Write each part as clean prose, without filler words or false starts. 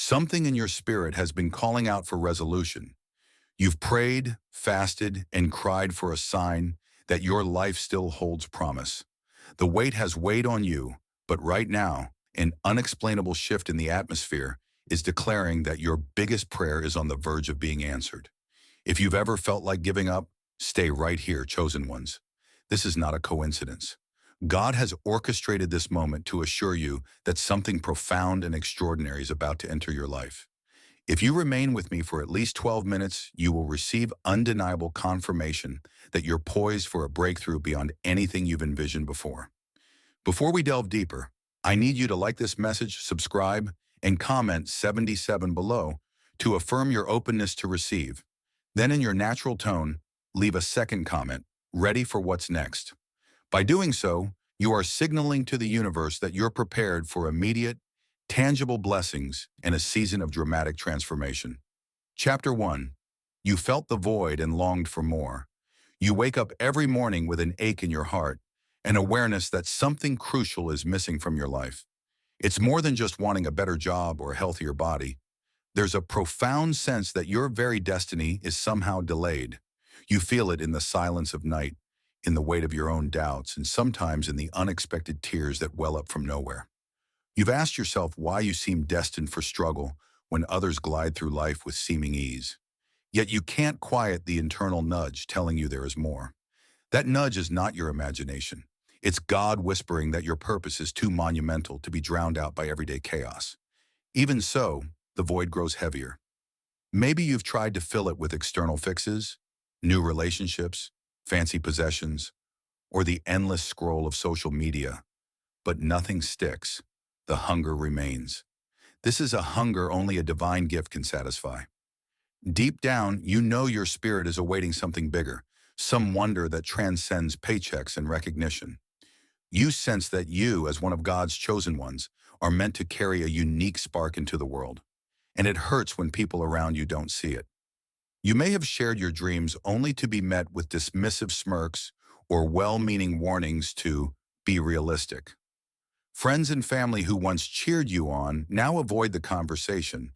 Something in your spirit has been calling out for resolution. You've prayed, fasted, and cried for a sign that your life still holds promise. The weight has weighed on you, but right now, an unexplainable shift in the atmosphere is declaring that your biggest prayer is on the verge of being answered. If you've ever felt like giving up, stay right here, chosen ones. This is not a coincidence. God has orchestrated this moment to assure you that something profound and extraordinary is about to enter your life. If you remain with me for at least 12 minutes, you will receive undeniable confirmation that you're poised for a breakthrough beyond anything you've envisioned before. Before we delve deeper, I need you to like this message, subscribe, and comment 77 below to affirm your openness to receive. Then in your natural tone, leave a second comment, ready for what's next. By doing so, you are signaling to the universe that you're prepared for immediate, tangible blessings and a season of dramatic transformation. Chapter 1. You felt the void and longed for more. You wake up every morning with an ache in your heart, an awareness that something crucial is missing from your life. It's more than just wanting a better job or a healthier body. There's a profound sense that your very destiny is somehow delayed. You feel it in the silence of night, in the weight of your own doubts, and sometimes in the unexpected tears that well up from nowhere. You've asked yourself why you seem destined for struggle when others glide through life with seeming ease. Yet you can't quiet the internal nudge telling you there is more. That nudge is not your imagination. It's God whispering that your purpose is too monumental to be drowned out by everyday chaos. Even so, the void grows heavier. Maybe you've tried to fill it with external fixes, new relationships, fancy possessions, or the endless scroll of social media, but nothing sticks. The hunger remains. This is a hunger only a divine gift can satisfy. Deep down, you know your spirit is awaiting something bigger, some wonder that transcends paychecks and recognition. You sense that you, as one of God's chosen ones, are meant to carry a unique spark into the world, and it hurts when people around you don't see it. You may have shared your dreams only to be met with dismissive smirks or well-meaning warnings to be realistic. Friends and family who once cheered you on now avoid the conversation,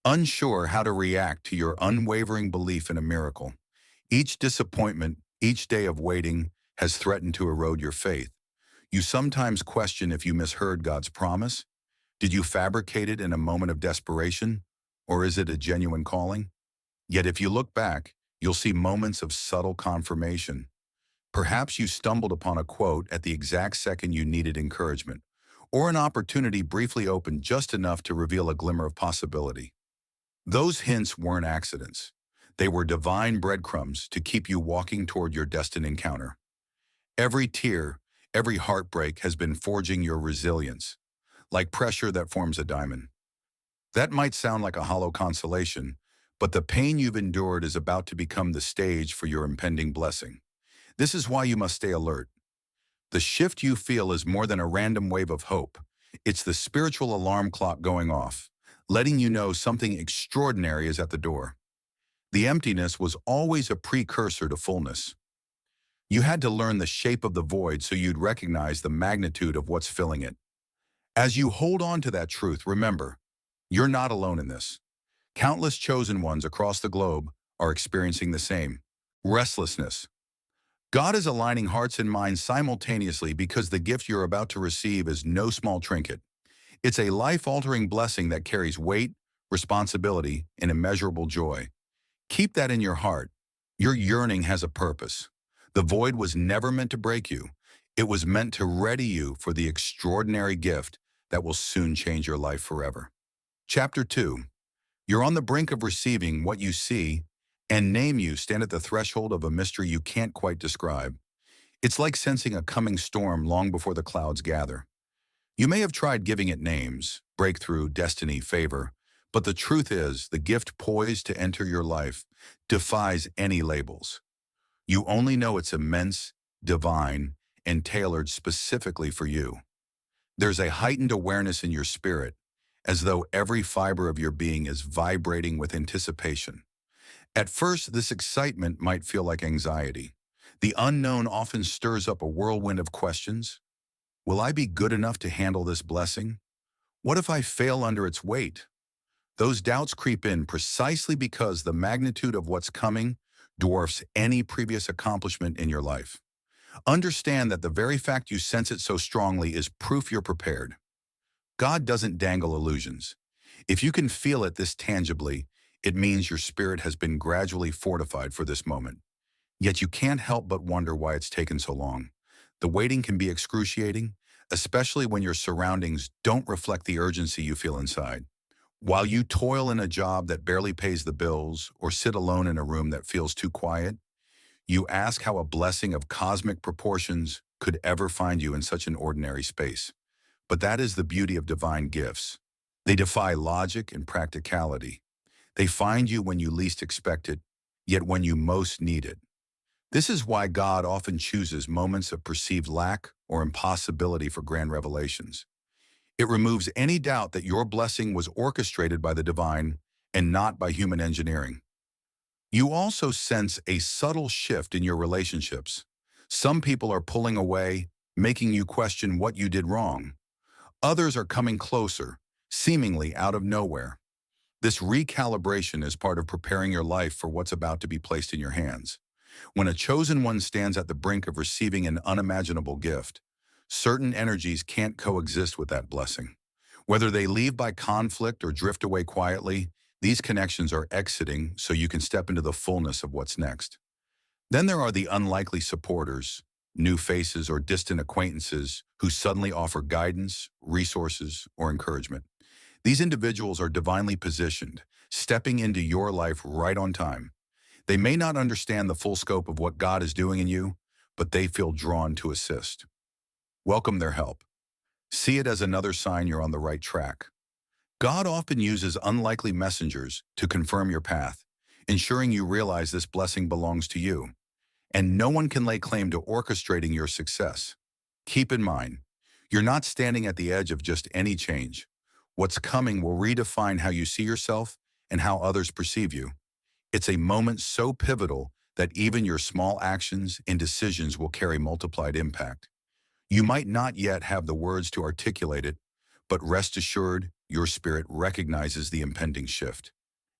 unsure how to react to your unwavering belief in a miracle. Each disappointment, each day of waiting, has threatened to erode your faith. You sometimes question if you misheard God's promise. Did you fabricate it in a moment of desperation, or is it a genuine calling? Yet if you look back, you'll see moments of subtle confirmation. Perhaps you stumbled upon a quote at the exact second you needed encouragement, or an opportunity briefly opened just enough to reveal a glimmer of possibility. Those hints weren't accidents. They were divine breadcrumbs to keep you walking toward your destined encounter. Every tear, every heartbreak has been forging your resilience, like pressure that forms a diamond. That might sound like a hollow consolation, but the pain you've endured is about to become the stage for your impending blessing. This is why you must stay alert. The shift you feel is more than a random wave of hope. It's the spiritual alarm clock going off, letting you know something extraordinary is at the door. The emptiness was always a precursor to fullness. You had to learn the shape of the void so you'd recognize the magnitude of what's filling it. As you hold on to that truth, remember, you're not alone in this. Countless chosen ones across the globe are experiencing the same restlessness. God is aligning hearts and minds simultaneously because the gift you're about to receive is no small trinket. It's a life-altering blessing that carries weight, responsibility, and immeasurable joy. Keep that in your heart. Your yearning has a purpose. The void was never meant to break you. It was meant to ready you for the extraordinary gift that will soon change your life forever. Chapter 2. You're on the brink of receiving what you see, and name you stand at the threshold of a mystery you can't quite describe. It's like sensing a coming storm long before the clouds gather. You may have tried giving it names, breakthrough, destiny, favor, but the truth is the gift poised to enter your life defies any labels. You only know it's immense, divine, and tailored specifically for you. There's a heightened awareness in your spirit, as though every fiber of your being is vibrating with anticipation. At first, this excitement might feel like anxiety. The unknown often stirs up a whirlwind of questions. Will I be good enough to handle this blessing? What if I fail under its weight? Those doubts creep in precisely because the magnitude of what's coming dwarfs any previous accomplishment in your life. Understand that the very fact you sense it so strongly is proof you're prepared. God doesn't dangle illusions. If you can feel it this tangibly, it means your spirit has been gradually fortified for this moment. Yet you can't help but wonder why it's taken so long. The waiting can be excruciating, especially when your surroundings don't reflect the urgency you feel inside. While you toil in a job that barely pays the bills or sit alone in a room that feels too quiet, you ask how a blessing of cosmic proportions could ever find you in such an ordinary space. But that is the beauty of divine gifts. They defy logic and practicality. They find you when you least expect it, yet when you most need it. This is why God often chooses moments of perceived lack or impossibility for grand revelations. It removes any doubt that your blessing was orchestrated by the divine and not by human engineering. You also sense a subtle shift in your relationships. Some people are pulling away, making you question what you did wrong. Others are coming closer, seemingly out of nowhere. This recalibration is part of preparing your life for what's about to be placed in your hands. When a chosen one stands at the brink of receiving an unimaginable gift, certain energies can't coexist with that blessing. Whether they leave by conflict or drift away quietly, these connections are exiting so you can step into the fullness of what's next. Then there are the unlikely supporters, new faces or distant acquaintances who suddenly offer guidance, resources, or encouragement. These individuals are divinely positioned, stepping into your life right on time. They may not understand the full scope of what God is doing in you, but they feel drawn to assist. Welcome their help. See it as another sign you're on the right track. God often uses unlikely messengers to confirm your path, ensuring you realize this blessing belongs to you, and no one can lay claim to orchestrating your success. Keep in mind, you're not standing at the edge of just any change. What's coming will redefine how you see yourself and how others perceive you. It's a moment so pivotal that even your small actions and decisions will carry multiplied impact. You might not yet have the words to articulate it, but rest assured, your spirit recognizes the impending shift.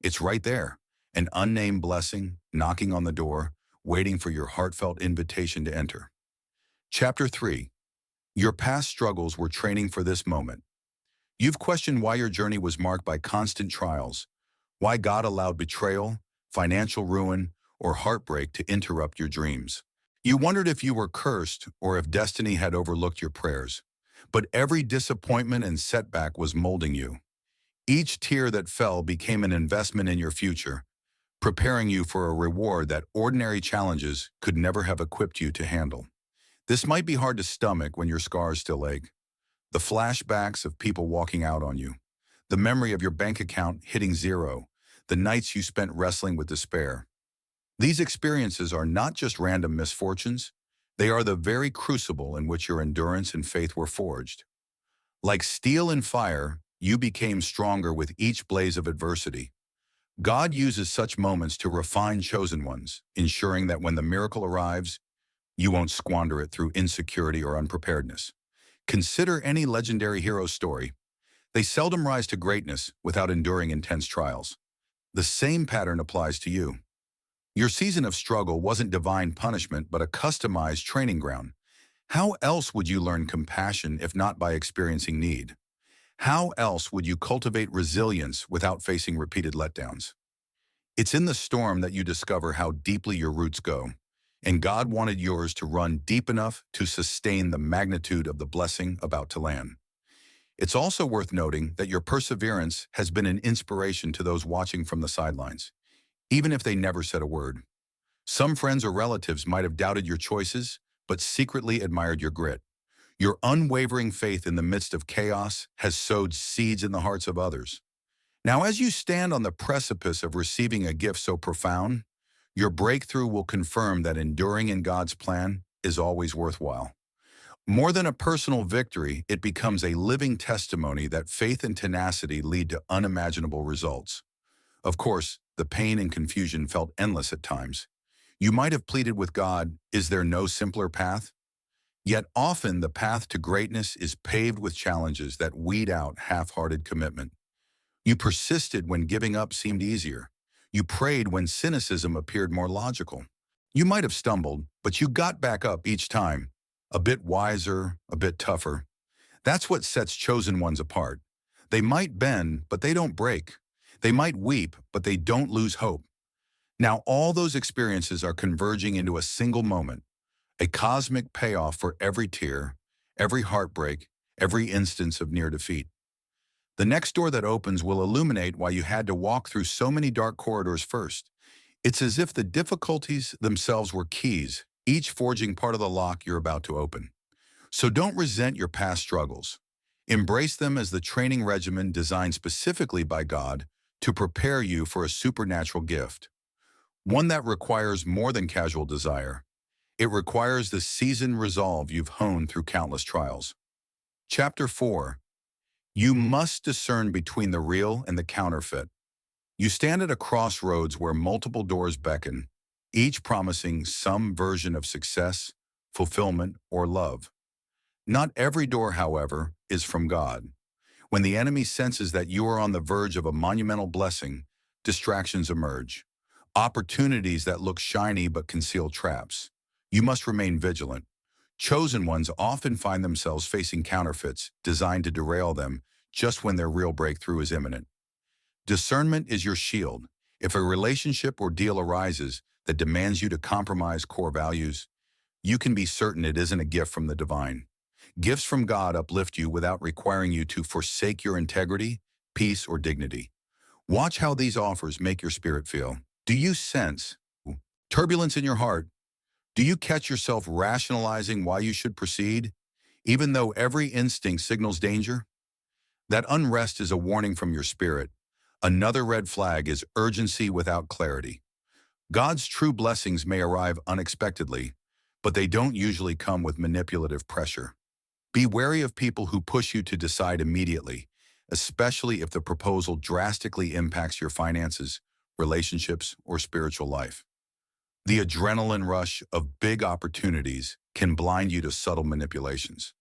It's right there, an unnamed blessing knocking on the door, waiting for your heartfelt invitation to enter. Chapter 3. Your past struggles were training for this moment. You've questioned why your journey was marked by constant trials, why God allowed betrayal, financial ruin, or heartbreak to interrupt your dreams. You wondered if you were cursed or if destiny had overlooked your prayers. But every disappointment and setback was molding you. Each tear that fell became an investment in your future, preparing you for a reward that ordinary challenges could never have equipped you to handle. This might be hard to stomach when your scars still ache. The flashbacks of people walking out on you, the memory of your bank account hitting zero, the nights you spent wrestling with despair. These experiences are not just random misfortunes, they are the very crucible in which your endurance and faith were forged. Like steel and fire, you became stronger with each blaze of adversity. God uses such moments to refine chosen ones, ensuring that when the miracle arrives, you won't squander it through insecurity or unpreparedness. Consider any legendary hero's story. They seldom rise to greatness without enduring intense trials. The same pattern applies to you. Your season of struggle wasn't divine punishment, but a customized training ground. How else would you learn compassion if not by experiencing need? How else would you cultivate resilience without facing repeated letdowns? It's in the storm that you discover how deeply your roots go, and God wanted yours to run deep enough to sustain the magnitude of the blessing about to land. It's also worth noting that your perseverance has been an inspiration to those watching from the sidelines, even if they never said a word. Some friends or relatives might have doubted your choices, but secretly admired your grit. Your unwavering faith in the midst of chaos has sowed seeds in the hearts of others. Now, as you stand on the precipice of receiving a gift so profound, your breakthrough will confirm that enduring in God's plan is always worthwhile. More than a personal victory, it becomes a living testimony that faith and tenacity lead to unimaginable results. Of course, the pain and confusion felt endless at times. You might have pleaded with God, "Is there no simpler path?" Yet often the path to greatness is paved with challenges that weed out half-hearted commitment. You persisted when giving up seemed easier. You prayed when cynicism appeared more logical. You might have stumbled, but you got back up each time, a bit wiser, a bit tougher. That's what sets chosen ones apart. They might bend, but they don't break. They might weep, but they don't lose hope. Now all those experiences are converging into a single moment, a cosmic payoff for every tear, every heartbreak, every instance of near defeat. The next door that opens will illuminate why you had to walk through so many dark corridors first. It's as if the difficulties themselves were keys, each forging part of the lock you're about to open. So don't resent your past struggles. Embrace them as the training regimen designed specifically by God to prepare you for a supernatural gift, one that requires more than casual desire. It requires the seasoned resolve you've honed through countless trials. Chapter 4. You must discern between the real and the counterfeit. You stand at a crossroads where multiple doors beckon, each promising some version of success, fulfillment, or love. Not every door, however, is from God. When the enemy senses that you are on the verge of a monumental blessing, distractions emerge. Opportunities that look shiny but conceal traps. You must remain vigilant. Chosen ones often find themselves facing counterfeits designed to derail them just when their real breakthrough is imminent. Discernment is your shield. If a relationship or deal arises that demands you to compromise core values, you can be certain it isn't a gift from the divine. Gifts from God uplift you without requiring you to forsake your integrity, peace, or dignity. Watch how these offers make your spirit feel. Do you sense turbulence in your heart? Do you catch yourself rationalizing why you should proceed, even though every instinct signals danger? That unrest is a warning from your spirit. Another red flag is urgency without clarity. God's true blessings may arrive unexpectedly, but they don't usually come with manipulative pressure. Be wary of people who push you to decide immediately, especially if the proposal drastically impacts your finances, relationships, or spiritual life. The adrenaline rush of big opportunities can blind you to subtle manipulations.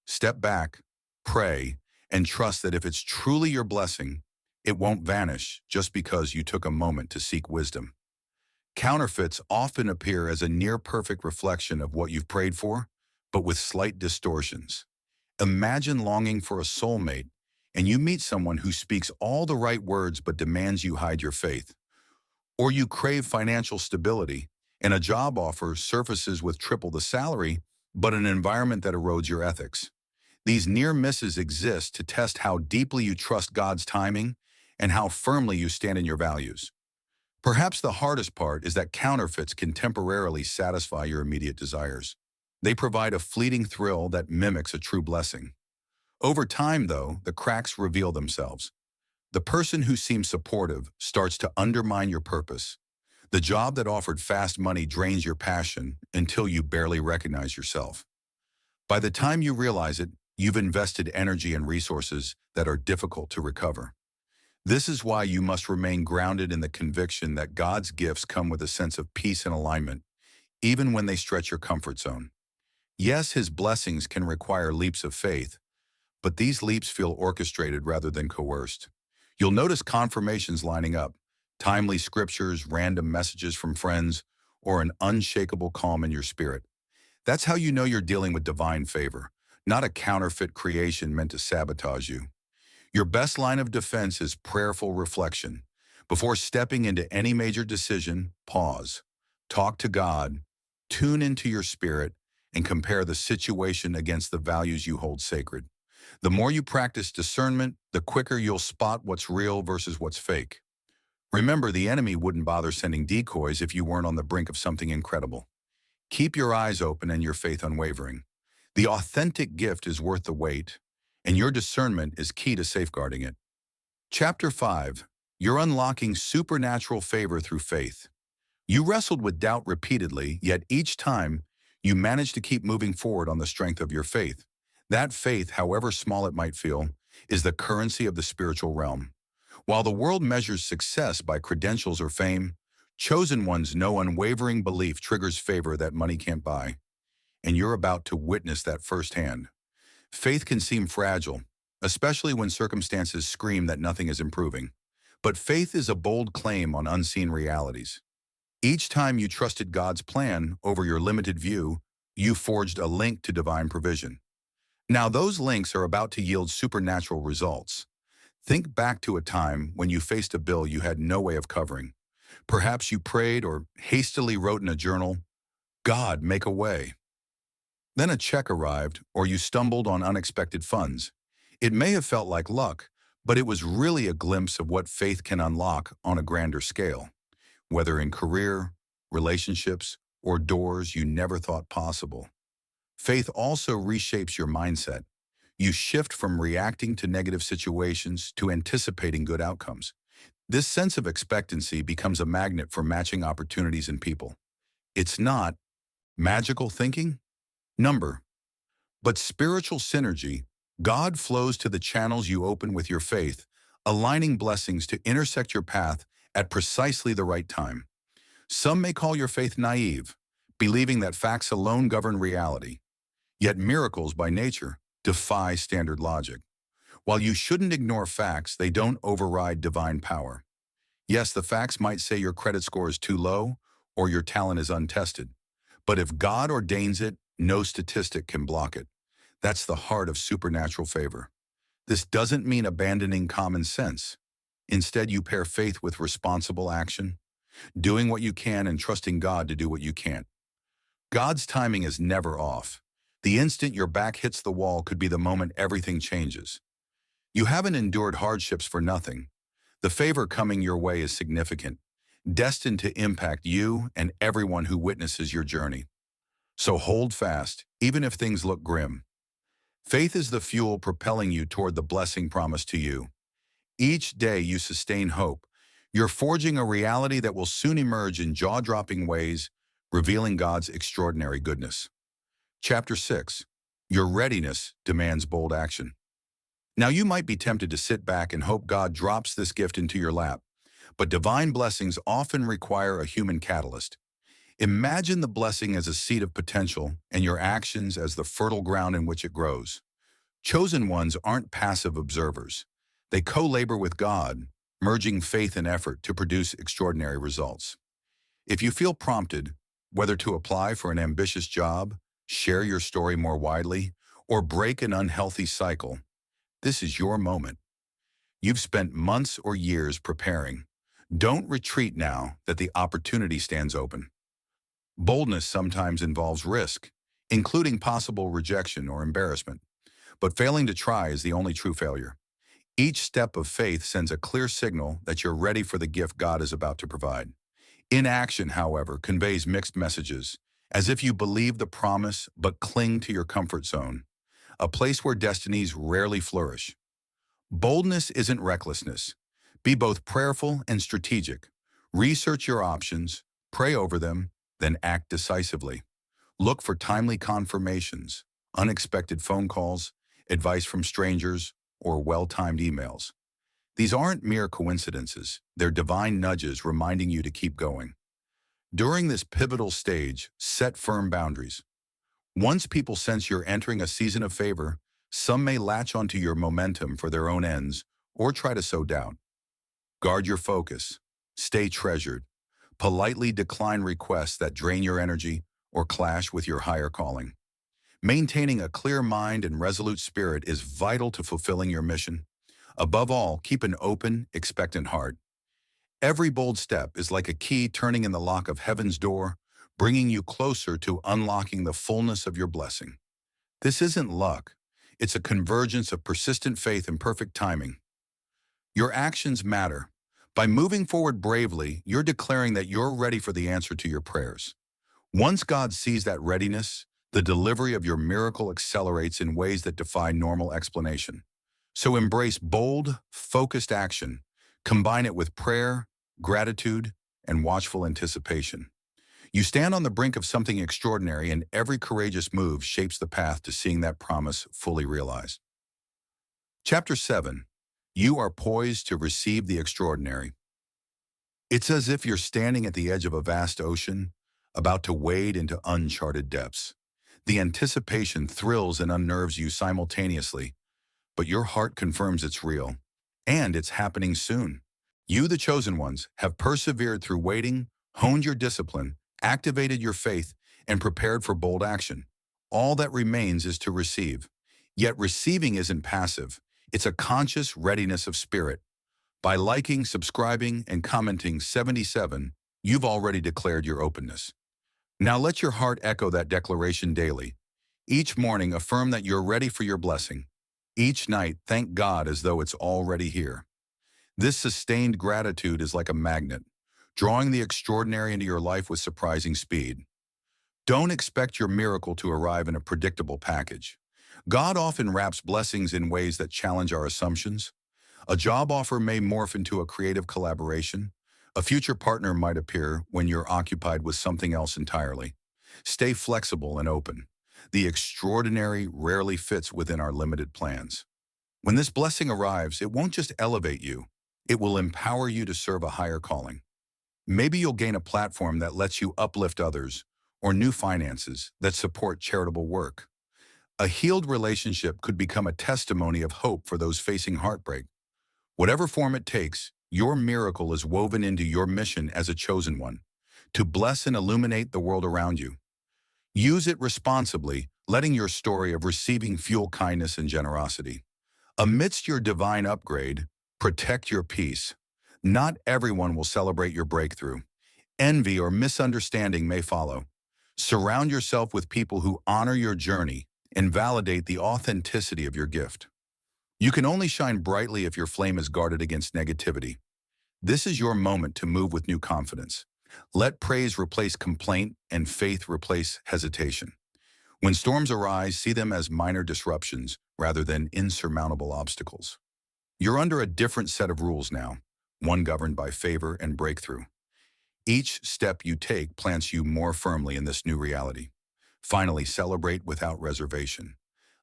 Step back, pray, and trust that if it's truly your blessing, it won't vanish just because you took a moment to seek wisdom. Counterfeits often appear as a near-perfect reflection of what you've prayed for, but with slight distortions. Imagine longing for a soulmate, and you meet someone who speaks all the right words but demands you hide your faith. Or you crave financial stability, and a job offer surfaces with triple the salary, but an environment that erodes your ethics. These near misses exist to test how deeply you trust God's timing and how firmly you stand in your values. Perhaps the hardest part is that counterfeits can temporarily satisfy your immediate desires. They provide a fleeting thrill that mimics a true blessing. Over time, though, the cracks reveal themselves. The person who seems supportive starts to undermine your purpose. The job that offered fast money drains your passion until you barely recognize yourself. By the time you realize it, you've invested energy and resources that are difficult to recover. This is why you must remain grounded in the conviction that God's gifts come with a sense of peace and alignment, even when they stretch your comfort zone. Yes, His blessings can require leaps of faith, but these leaps feel orchestrated rather than coerced. You'll notice confirmations lining up, timely scriptures, random messages from friends, or an unshakable calm in your spirit. That's how you know you're dealing with divine favor, not a counterfeit creation meant to sabotage you. Your best line of defense is prayerful reflection. Before stepping into any major decision, pause. Talk to God, tune into your spirit, and compare the situation against the values you hold sacred. The more you practice discernment, the quicker you'll spot what's real versus what's fake. Remember, the enemy wouldn't bother sending decoys if you weren't on the brink of something incredible. Keep your eyes open and your faith unwavering. The authentic gift is worth the wait, and your discernment is key to safeguarding it. Chapter 5. You're unlocking supernatural favor through faith. You wrestled with doubt repeatedly, yet each time, you managed to keep moving forward on the strength of your faith. That faith, however small it might feel, is the currency of the spiritual realm. While the world measures success by credentials or fame, chosen ones know unwavering belief triggers favor that money can't buy. And you're about to witness that firsthand. Faith can seem fragile, especially when circumstances scream that nothing is improving. But faith is a bold claim on unseen realities. Each time you trusted God's plan over your limited view, you forged a link to divine provision. Now those links are about to yield supernatural results. Think back to a time when you faced a bill you had no way of covering. Perhaps you prayed or hastily wrote in a journal, "God, make a way." Then a check arrived, or you stumbled on unexpected funds. It may have felt like luck, but it was really a glimpse of what faith can unlock on a grander scale, whether in career, relationships, or doors you never thought possible. Faith also reshapes your mindset. You shift from reacting to negative situations to anticipating good outcomes. This sense of expectancy becomes a magnet for matching opportunities and people. It's not magical thinking, number, but spiritual synergy. God flows to the channels you open with your faith, aligning blessings to intersect your path at precisely the right time. Some may call your faith naive, believing that facts alone govern reality. Yet miracles, by nature, defy standard logic. While you shouldn't ignore facts, they don't override divine power. Yes, the facts might say your credit score is too low or your talent is untested. But if God ordains it, no statistic can block it. That's the heart of supernatural favor. This doesn't mean abandoning common sense. Instead, you pair faith with responsible action, doing what you can and trusting God to do what you can't. God's timing is never off. The instant your back hits the wall could be the moment everything changes. You haven't endured hardships for nothing. The favor coming your way is significant, destined to impact you and everyone who witnesses your journey. So hold fast, even if things look grim. Faith is the fuel propelling you toward the blessing promised to you. Each day you sustain hope. You're forging a reality that will soon emerge in jaw-dropping ways, revealing God's extraordinary goodness. Chapter 6. Your readiness demands bold action. Now you might be tempted to sit back and hope God drops this gift into your lap, but divine blessings often require a human catalyst. Imagine the blessing as a seed of potential and your actions as the fertile ground in which it grows. Chosen ones aren't passive observers. They co-labor with God, merging faith and effort to produce extraordinary results. If you feel prompted, whether to apply for an ambitious job, share your story more widely, or break an unhealthy cycle, this is your moment. You've spent months or years preparing. Don't retreat now that the opportunity stands open. Boldness sometimes involves risk, including possible rejection or embarrassment. But failing to try is the only true failure. Each step of faith sends a clear signal that you're ready for the gift God is about to provide. Inaction, however, conveys mixed messages, as if you believe the promise but cling to your comfort zone, a place where destinies rarely flourish. Boldness isn't recklessness. Be both prayerful and strategic. Research your options, pray over them, then act decisively. Look for timely confirmations, unexpected phone calls, advice from strangers, or well-timed emails. These aren't mere coincidences. They're divine nudges reminding you to keep going. During this pivotal stage, set firm boundaries. Once people sense you're entering a season of favor, some may latch onto your momentum for their own ends or try to sow doubt. Guard your focus. Stay treasured. Politely decline requests that drain your energy or clash with your higher calling. Maintaining a clear mind and resolute spirit is vital to fulfilling your mission. Above all, keep an open, expectant heart. Every bold step is like a key turning in the lock of heaven's door, bringing you closer to unlocking the fullness of your blessing. This isn't luck. It's a convergence of persistent faith and perfect timing. Your actions matter. By moving forward bravely, you're declaring that you're ready for the answer to your prayers. Once God sees that readiness, the delivery of your miracle accelerates in ways that defy normal explanation. So embrace bold, focused action. Combine it with prayer, gratitude, and watchful anticipation. You stand on the brink of something extraordinary, and every courageous move shapes the path to seeing that promise fully realized. Chapter 7. You are poised to receive the extraordinary. It's as if you're standing at the edge of a vast ocean, about to wade into uncharted depths. The anticipation thrills and unnerves you simultaneously, but your heart confirms it's real. And it's happening soon. You, the chosen ones, have persevered through waiting, honed your discipline, activated your faith, and prepared for bold action. All that remains is to receive. Yet receiving isn't passive. It's a conscious readiness of spirit. By liking, subscribing, and commenting 77, you've already declared your openness. Now let your heart echo that declaration daily. Each morning, affirm that you're ready for your blessing. Each night, thank God as though it's already here. This sustained gratitude is like a magnet, drawing the extraordinary into your life with surprising speed. Don't expect your miracle to arrive in a predictable package. God often wraps blessings in ways that challenge our assumptions. A job offer may morph into a creative collaboration. A future partner might appear when you're occupied with something else entirely. Stay flexible and open. The extraordinary rarely fits within our limited plans. When this blessing arrives, it won't just elevate you. It will empower you to serve a higher calling. Maybe you'll gain a platform that lets you uplift others, or new finances that support charitable work. A healed relationship could become a testimony of hope for those facing heartbreak. Whatever form it takes, your miracle is woven into your mission as a chosen one, to bless and illuminate the world around you. Use it responsibly, letting your story of receiving fuel kindness and generosity. Amidst your divine upgrade, protect your peace. Not everyone will celebrate your breakthrough. Envy or misunderstanding may follow. Surround yourself with people who honor your journey and validate the authenticity of your gift. You can only shine brightly if your flame is guarded against negativity. This is your moment to move with new confidence. Let praise replace complaint and faith replace hesitation. When storms arise, see them as minor disruptions rather than insurmountable obstacles. You're under a different set of rules now, one governed by favor and breakthrough. Each step you take plants you more firmly in this new reality. Finally, celebrate without reservation.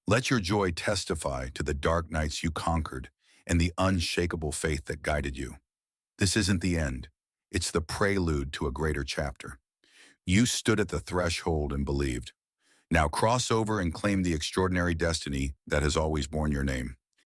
Let your joy testify to the dark nights you conquered and the unshakable faith that guided you. This isn't the end. It's the prelude to a greater chapter. You stood at the threshold and believed. Now cross over and claim the extraordinary destiny that has always borne your name.